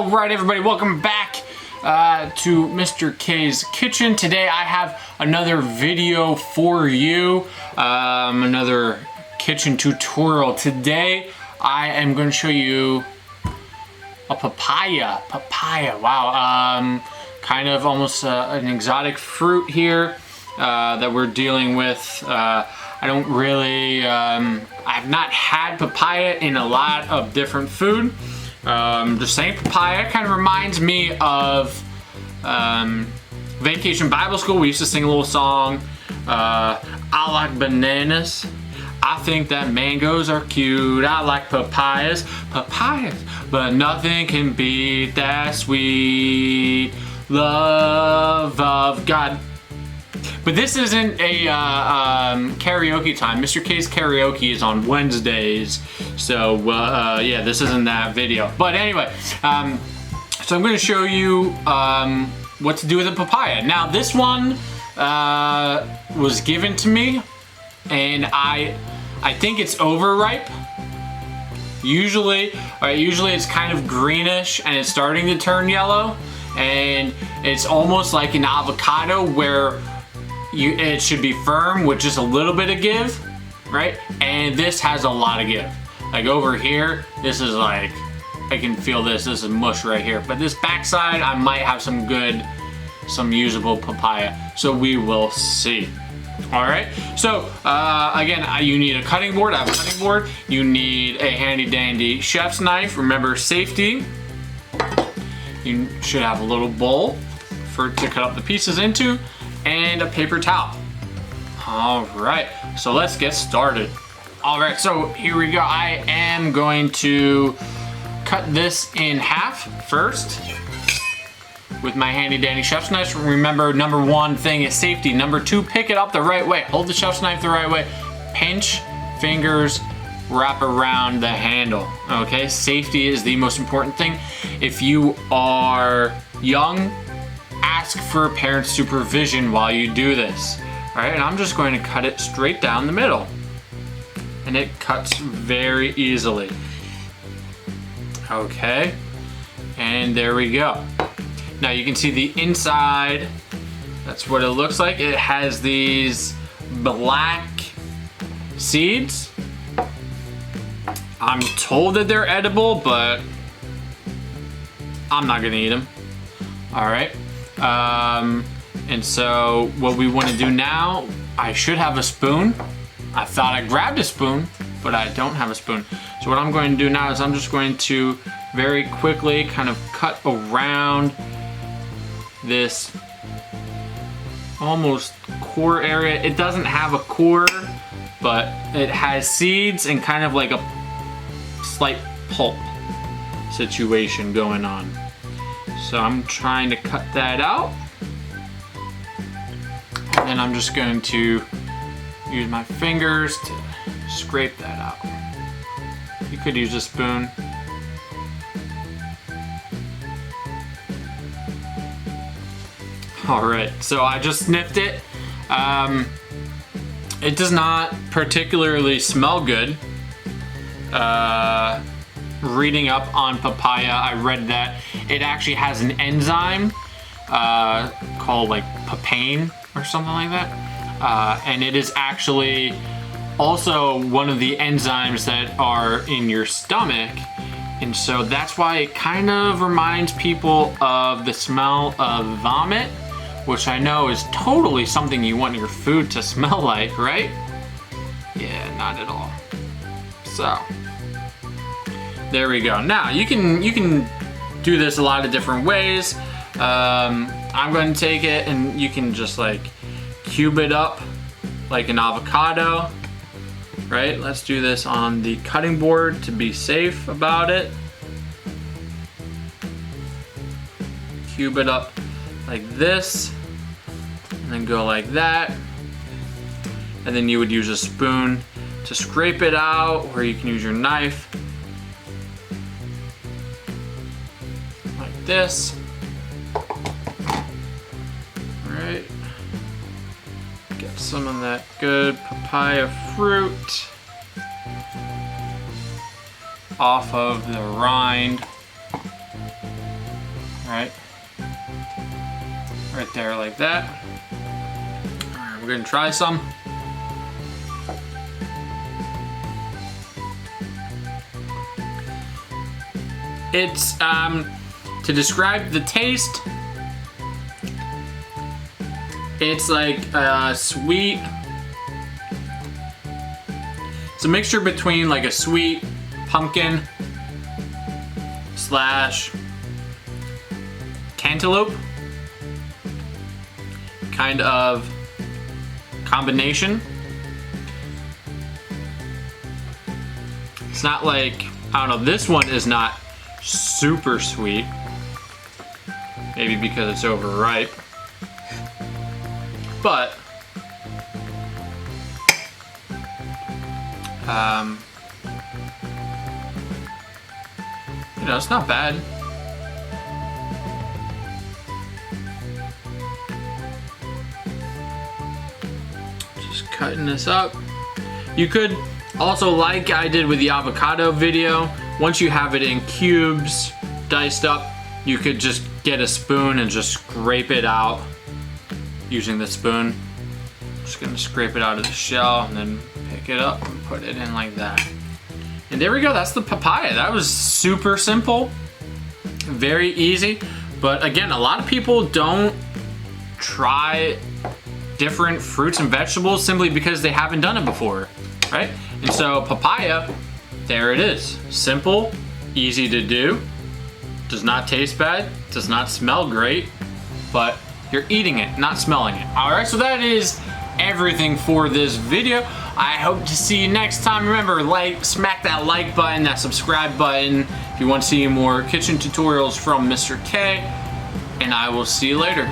All right, everybody, welcome back to Mr. K's Kitchen. Today I have another video for you, another kitchen tutorial. Today I am going to show you a papaya. Wow, kind of almost an exotic fruit here that we're dealing with. I don't really, I've not had papaya in a lot of different food. The same papaya kind of reminds me of Vacation Bible School. We used to sing a little song, I like bananas, I think that mangoes are cute, I like papayas, but nothing can beat that sweet love of God. But this isn't a karaoke time. Mr. K's karaoke is on Wednesdays, so yeah, this isn't that video. But anyway, so I'm going to show you what to do with a papaya. Now, this one was given to me, and I think it's overripe. Usually it's kind of greenish and it's starting to turn yellow, and it's almost like an avocado where it should be firm with just a little bit of give, right? And this has a lot of give. Like over here, this is like, I can feel this is mush right here. But this backside, I might have some usable papaya. So we will see. All right, so again, you need a cutting board. I have a cutting board. You need a handy dandy chef's knife. Remember, safety. You should have a little bowl to cut up the pieces into, and a paper towel. All right, so let's get started. All right, so here we go. I am going to cut this in half first with my handy dandy chef's knife. Remember, number one thing is safety. Number two, pick it up the right way. Hold the chef's knife the right way. Pinch, fingers, wrap around the handle. Okay, safety is the most important thing. If you are young, ask for parent supervision while you do this. All right, and I'm just going to cut it straight down the middle. And it cuts very easily. Okay, and there we go. Now you can see the inside. That's what it looks like. It has these black seeds. I'm told that they're edible, but I'm not gonna eat them. All right. And so what we want to do now, I should have a spoon. I thought I grabbed a spoon, but I don't have a spoon. So what I'm going to do now is I'm just going to very quickly kind of cut around this almost core area. It doesn't have a core, but it has seeds and kind of like a slight pulp situation going on. So I'm trying to cut that out. And then I'm just going to use my fingers to scrape that out. You could use a spoon. All right, so I just sniffed it. It does not particularly smell good. Reading up on papaya, I read that it actually has an enzyme called like papain or something like that. And it is actually also one of the enzymes that are in your stomach. And so that's why it kind of reminds people of the smell of vomit, which I know is totally something you want your food to smell like, right? Yeah, not at all. So there we go. Now you can do this a lot of different ways. I'm going to take it and you can just like cube it up like an avocado, right? Let's do this on the cutting board to be safe about it. Cube it up like this, and then go like that. And then you would use a spoon to scrape it out, or you can use your knife like this. Right. Get some of that good papaya fruit off of the rind. right? Right there like that. All right, we're gonna try some. It's, to describe the taste, it's like sweet. It's a mixture between like a sweet pumpkin slash cantaloupe kind of combination. It's not like, I don't know, this one is not super sweet. Maybe because it's overripe. But you know, it's not bad. Just cutting this up. You could also, like I did with the avocado video, once you have it in cubes, diced up, you could just get a spoon and just scrape it out using the spoon. Just gonna scrape it out of the shell and then pick it up and put it in like that. And there we go, that's the papaya. That was super simple, very easy. But again, a lot of people don't try different fruits and vegetables simply because they haven't done it before, right? And so papaya, there it is. Simple, easy to do, does not taste bad, does not smell great, but you're eating it, not smelling it. All right, so that is everything for this video. I hope to see you next time. Remember, smack that like button, that subscribe button if you want to see more kitchen tutorials from Mr. K, and I will see you later.